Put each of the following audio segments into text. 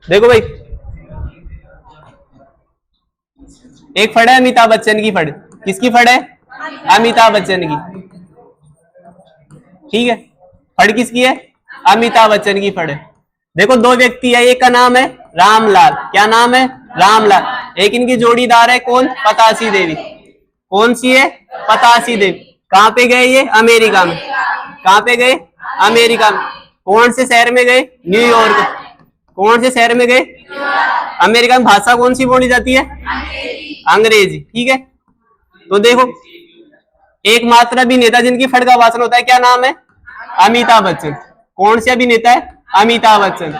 देखो भाई, एक फड़ है अमिताभ बच्चन की फड़। किसकी फड़ है? अमिताभ बच्चन की। ठीक है, फड़ किसकी है? अमिताभ बच्चन की फड़ है। देखो दो व्यक्ति है, एक का नाम है रामलाल। क्या नाम है? रामलाल। एक इनकी जोड़ीदार है कौन? पतासी देवी। कौन सी है? पतासी देवी। कहां पे गए ये? अमेरिका में। कहां पे गए? अमेरिका में। कौन से शहर में गए? न्यूयॉर्क। कौन से शहर में गए? अमेरिका में। भाषा कौन सी बोली जाती है? अंग्रेजी। ठीक है, तो देखो एकमात्र अभिनेता जिनकी फड़ का भाषण होता है, क्या नाम है? अमिताभ बच्चन। कौन से अभिनेता है? अमिताभ बच्चन।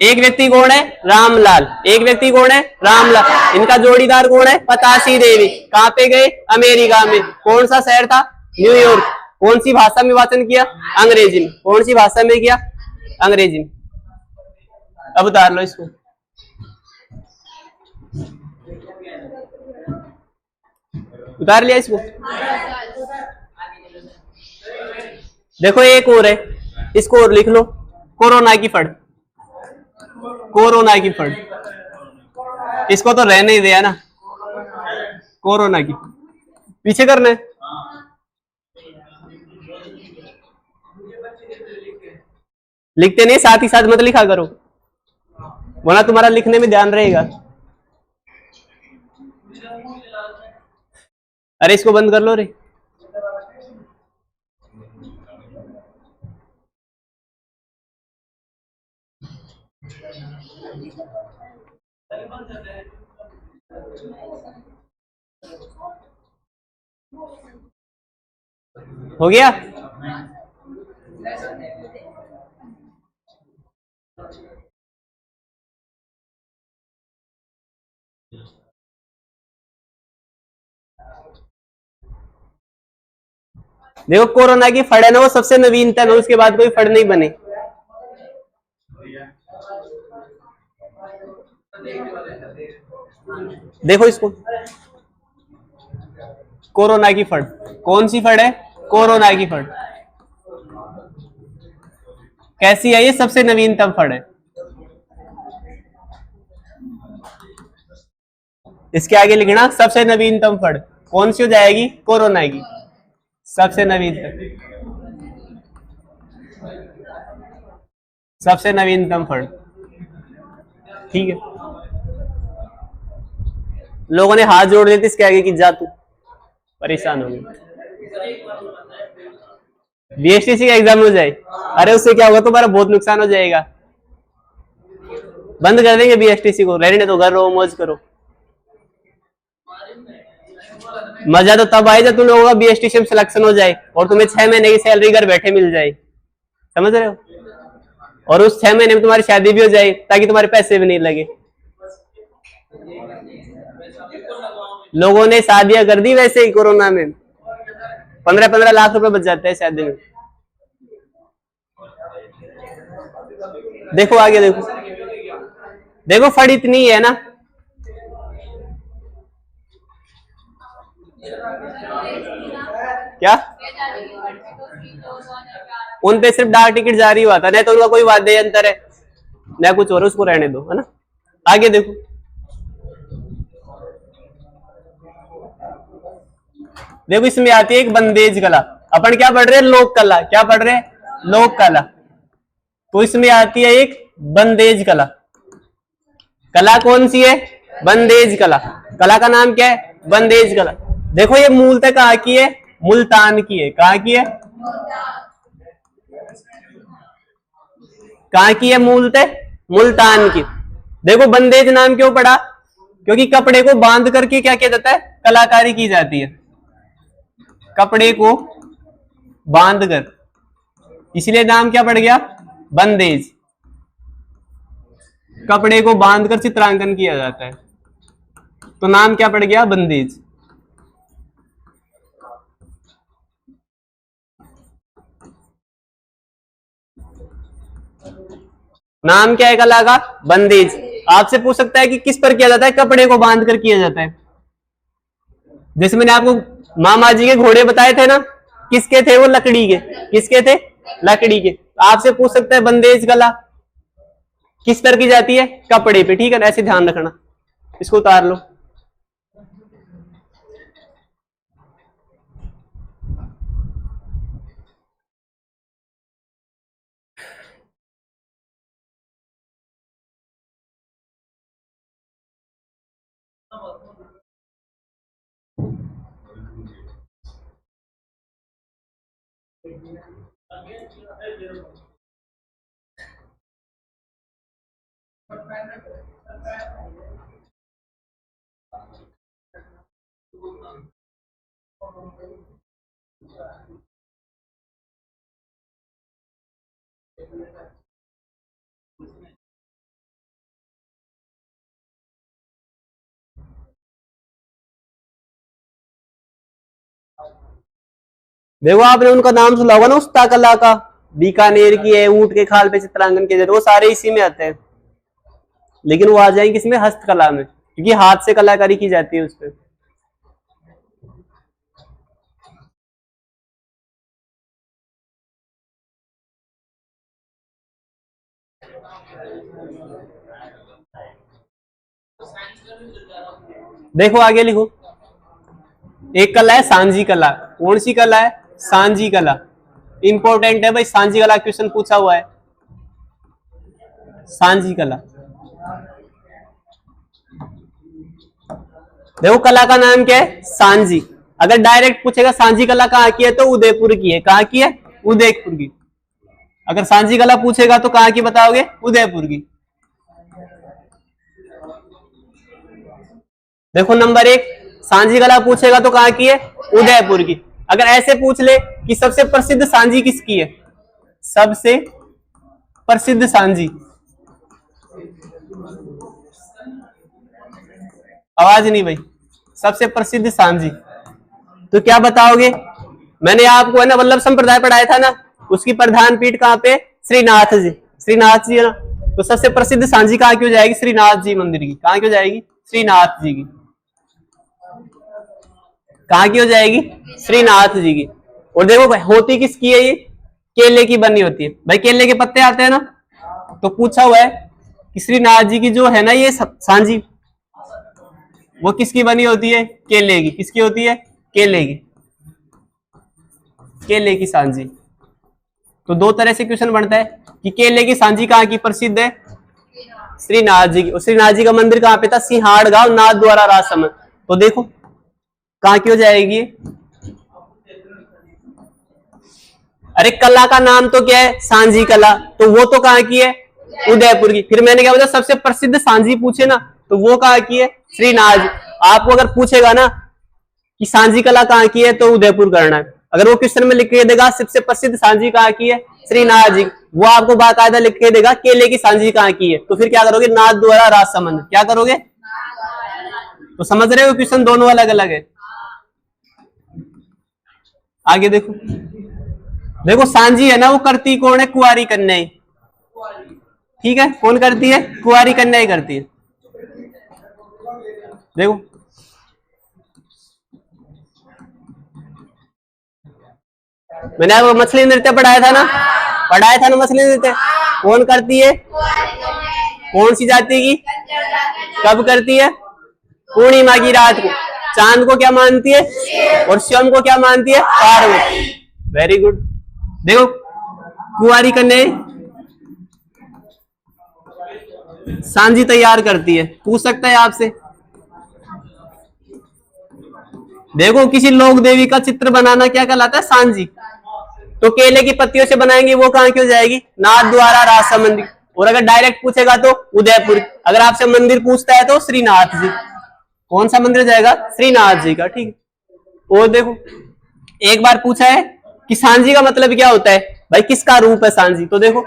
एक व्यक्ति कौन है? रामलाल। एक व्यक्ति कौन है? रामलाल। इनका जोड़ीदार कौन है? पतासी देवी। कहां पे गए? अमेरिका में। कौन सा शहर था? न्यूयॉर्क। कौन सी भाषा में वाचन किया? अंग्रेजी में। कौन सी भाषा में किया? अंग्रेजी में। अब उतार लो इसको। उतार लिया इसको। देखो एक और है, इसको और लिख लो। कोरोना की फड़। कोरोना की फड़। इसको तो रहने ही दिया ना। कोरोना की पीछे करना है। लिखते नहीं, साथ ही साथ मत लिखा करो, वरना तुम्हारा लिखने में ध्यान रहेगा। अरे इसको बंद कर लो रे। हो गया? देखो कोरोना की फड़ है ना, वो सबसे नवीनतम है, उसके बाद कोई फड़ नहीं बने। देखो इसको, कोरोना की फड़। कौन सी फड़ है? कोरोना की फड़। कैसी है? ये सबसे नवीनतम फड़ है। इसके आगे लिखना सबसे नवीनतम फड़। कौन सी हो जाएगी? कोरोना की। सबसे नवीनतम, सबसे नवीनतम फड़। ठीक है, लोगों ने हाथ जोड़ दिए थे इसके आगे की, जा तू परेशान हो गई। बीएसटीसी का एग्जाम हो जाए, अरे उससे क्या होगा? तुम्हारा बहुत नुकसान हो जाएगा। बंद कर देंगे बीएसटीसी को, रहने तो घर रहो, मौज करो। मजा तो तब आए जब तुम लोगों का बीएसटीसी में सिलेक्शन हो जाए और तुम्हें 6 महीने की सैलरी घर बैठे मिल जाए। समझ रहे हो? और उस 6 महीने में तुम्हारी शादी भी हो जाए, ताकि तुम्हारे पैसे भी नहीं लगे। लोगों ने शादियां कर दी वैसे ही कोरोना में, 15-15 लाख रुपए बच जाते हैं शादी में। देखो आगे, देखो देखो फड़ इतनी है ना। क्या? उन पे सिर्फ डाक टिकट जारी हुआ था, नहीं तो उनका कोई वाद्य यंत्र है ना कुछ और, उसको रहने दो, है ना। आगे देखो, देखो इसमें आती है एक बंदेज कला। अपन क्या पढ़ रहे हैं? लोक कला। क्या पढ़ रहे हैं? लोक कला। तो इसमें आती है एक बंदेज कला। कला कौन सी है? बंदेज कला। कला का नाम क्या है? बंदेज कला। देखो ये मूलतः कहाँ की है? मुल्तान की है। कहाँ की है? कहाँ की है? मूलतः मुल्तान की। देखो बंदेज नाम क्यों पड़ा? क्योंकि कपड़े को बांध करके क्या किया जाता है? कलाकारी की जाती है। कपड़े को बांधकर, इसलिए नाम क्या पड़ गया? बंदेज। कपड़े को बांधकर चित्रांकन किया जाता है, तो नाम क्या पड़ गया? बंदेज। नाम क्या है कला का? बंदेज। आपसे पूछ सकता है कि किस पर किया जाता है? कपड़े को बांध कर किया जाता है। जैसे मैंने आपको मामा जी के घोड़े बताए थे ना, किसके थे वो? लकड़ी के। किसके थे? लकड़ी के। आपसे पूछ सकता है बंदेज कला किस पर की जाती है? कपड़े पे, ठीक है ना, ऐसे ध्यान रखना। इसको उतार लो। देखो आपने उनका नाम सुना होगा ना, उस्ता कला का, बीकानेर की है, ऊंट के खाल पे चित्रांकन किया जाता है, वो सारे इसी में आते हैं। लेकिन वो आ जाएंगे किसमें? हस्तकला में, क्योंकि हाथ से कलाकारी की जाती है उस पर। देखो आगे लिखो, एक कला है सांझी कला। कौन सी कला है? सांझी कला। इंपॉर्टेंट है भाई, सांझी कला क्वेश्चन पूछा हुआ है। सांझी कला, देखो कला का नाम क्या है? सांझी। अगर डायरेक्ट पूछेगा सांझी कला कहाँ की है, तो उदयपुर की है। कहाँ की है? उदयपुर की। अगर सांझी कला पूछेगा तो कहाँ की बताओगे? उदयपुर की। देखो नंबर एक, सांझी कला पूछेगा तो कहाँ की है? उदयपुर की। अगर ऐसे पूछ ले कि सबसे प्रसिद्ध सांझी किसकी है, सबसे प्रसिद्ध सांझी, आवाज नहीं भाई, सबसे प्रसिद्ध सांझी, तो क्या बताओगे? मैंने आपको है ना वल्लभ संप्रदाय पढ़ाया था ना, उसकी प्रधान पीठ कहाँ पे? श्रीनाथ जी। श्रीनाथ जी है ना, तो सबसे प्रसिद्ध सांझी कहाँ की हो जाएगी? श्रीनाथ जी मंदिर की। कहाँ की हो जाएगी? श्रीनाथ जी की। कहाँ की हो जाएगी? श्रीनाथ जी की। और देखो भाई होती किसकी है ये? केले की बनी होती है भाई, केले के पत्ते आते हैं ना, तो पूछा हुआ है कि श्रीनाथ जी की जो है ना ये सांझी, वो किसकी बनी होती है? केले की। किसकी होती है? केले की। केले की सांझी। तो दो तरह से क्वेश्चन बनता है कि केले की सांझी कहाँ की प्रसिद्ध है? श्रीनाथ जी की। और श्रीनाथ जी का मंदिर कहाँ पे था? सिंहाड़ गांव, नाथ द्वारा राजसमंद। तो देखो कहाँ की हो जाएगी? अरे कला का नाम तो क्या है? सांझी कला, तो वो तो कहाँ की है? उदयपुर की। फिर मैंने क्या बोला? सबसे प्रसिद्ध सांझी पूछे ना, तो वो कहाँ की है? श्रीनाथ जी। आपको अगर पूछेगा ना कि सांझी कला कहाँ की है, तो उदयपुर करना है। अगर वो क्वेश्चन में लिख के देगा सबसे प्रसिद्ध सांझी कहाँ की है? श्रीनाथ जी, वो आपको बाकायदा लिख के देगा केले की सांझी कहाँ की है, तो फिर क्या करोगे? नाथ द्वारा राजसमंद। क्या करोगे? तो समझ रहे हो क्वेश्चन दोनों अलग अलग है। आगे देखो, देखो सांझी है ना, वो करती कौन है? कुंवारी कन्या। ठीक है, कौन करती है? कुंवारी कन्या ही करती है। देखो मैंने आपको मछली नृत्य पढ़ाया था ना, पढ़ाया था ना मछली नृत्य। कौन करती है? कौन सी जाति की? कब करती है? पूर्णिमा की रात को। चांद को क्या मानती है? और शिवम को क्या मानती है? पार्वती। Very good. देखो कुंवारी कन्या सांझी तैयार करती है। पूछ सकता है आपसे। देखो किसी लोक देवी का चित्र बनाना क्या कहलाता है? सांझी। तो केले की पत्तियों से बनाएंगे, वो कहाँ की हो जाएगी? नाथ द्वारा राजसमंद। और अगर डायरेक्ट पूछेगा तो उदयपुर। अगर आपसे मंदिर पूछता है तो श्रीनाथ जी। कौन सा मंदिर जाएगा? श्रीनाथ जी का। ठीक है। और देखो एक बार पूछा है कि सांझी का मतलब क्या होता है भाई, किसका रूप है सांझी? तो देखो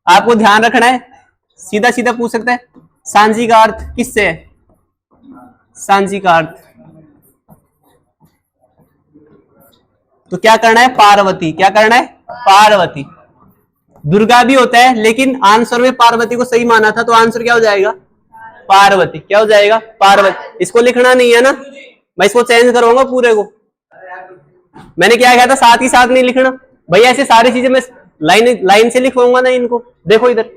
आपको ध्यान रखना है, सीधा सीधा पूछ सकता है सांझी का अर्थ किससे है? सांझी का अर्थ तो क्या करना है? पार्वती। क्या करना है? पार्वती। दुर्गा भी होता है, लेकिन आंसर में पार्वती को सही माना था, तो आंसर क्या हो जाएगा? पार्वती। क्या हो जाएगा? पार्वती। इसको लिखना नहीं है ना, मैं इसको चेंज करूंगा पूरे को। मैंने क्या कहा था? साथ ही साथ नहीं लिखना भाई, ऐसे सारी चीजें मैं लाइन लाइन से लिखवाऊंगा ना इनको। देखो इधर,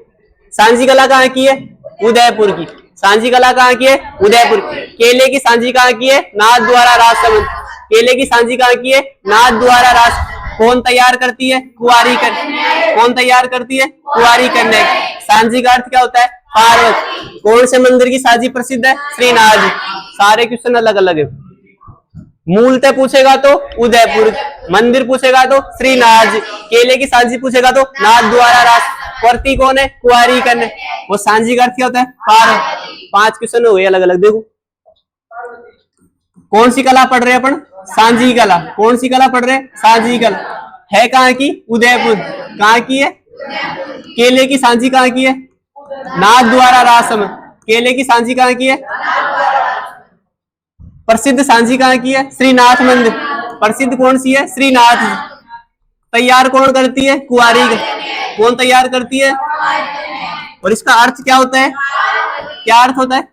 सांझी कला कहाँ की है? उदयपुर की। सांझी कला कहाँ की है? उदयपुर। केले की सांझी कहाँ की है? नाथ द्वारा राजसमंद। केले की सांझी कहाँ की है? नाथ द्वारा राज। कौन तैयार करती है? कुंवारी कन्या। कौन तैयार करती है? कुंवारी कन्या। सांझी का अर्थ क्या होता है? पार्वती। कौन से मंदिर की सांझी प्रसिद्ध है? श्रीनाथ जी। सारे क्वेश्चन अलग अलग है। मूलतः पूछेगा तो उदयपुर, मंदिर पूछेगा तो श्रीनाथ जी, केले की सांझी पूछेगा तो नाथ द्वारा रास, करती कौन है? कुंवारी कन्या। वो सांझी का अर्थ क्या होता है? पार्वती। 5 क्वेश्चन हो गए अलग अलग। देखो कौन सी कला पढ़ रहे हैं अपन? सांझी कला। कौन सी कला पढ़ रहे हैं? सांझी कला। है कहाँ की? उदयपुर। कहाँ की है? केले की सांझी कहाँ की है? नाथ द्वारा रासम। केले की सांझी कहाँ की है? प्रसिद्ध सांझी कहाँ की है? श्रीनाथ मंदिर। प्रसिद्ध कौन सी है? श्रीनाथ। तैयार कौन करती है? कुंवारी। कौन तैयार करती है? और इसका अर्थ क्या होता है? क्या अर्थ होता है?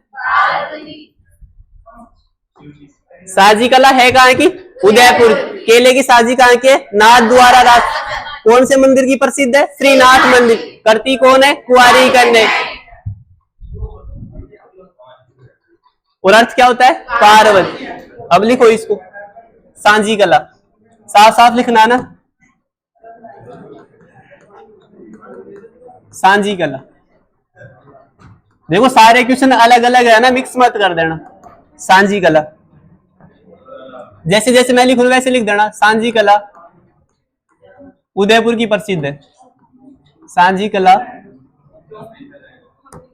सांझी कला है कहाँ की? उदयपुर। केले की सांझी कहाँ की है? नाथ द्वारा रास। कौन से मंदिर की प्रसिद्ध है? श्रीनाथ मंदिर। करती कौन है? कुंवारी कन्या। और अर्थ क्या होता है? पार्वती। अब लिखो इसको, सांझी कला साफ साफ लिखना ना। सांझी कला। देखो सारे क्वेश्चन अलग अलग है ना, मिक्स मत कर देना। सांझी कला जैसे जैसे मैं लिखूंगा वैसे लिख देना। सांझी कला उदयपुर की प्रसिद्ध है। सांझी कला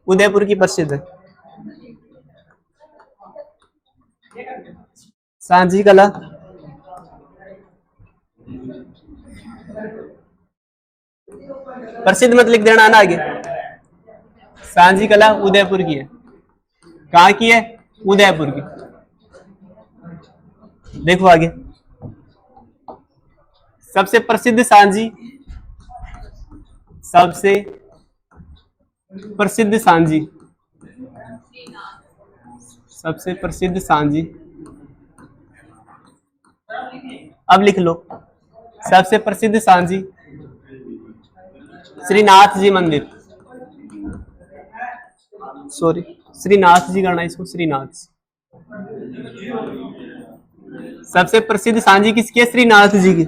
उदयपुर की प्रसिद्ध है। सांझी कला प्रसिद्ध मत लिख देना ना आगे। सांझी कला उदयपुर की है। कहाँ की है? उदयपुर की। देखो आगे, सबसे प्रसिद्ध सांझी, सबसे प्रसिद्ध सांझी, सबसे प्रसिद्ध सांझी। अब लिख लो, सबसे प्रसिद्ध सांझी श्रीनाथ जी मंदिर। सॉरी, श्रीनाथ जी करना इसको, श्रीनाथ। सबसे प्रसिद्ध सांझी किसकी है? श्रीनाथ जी की।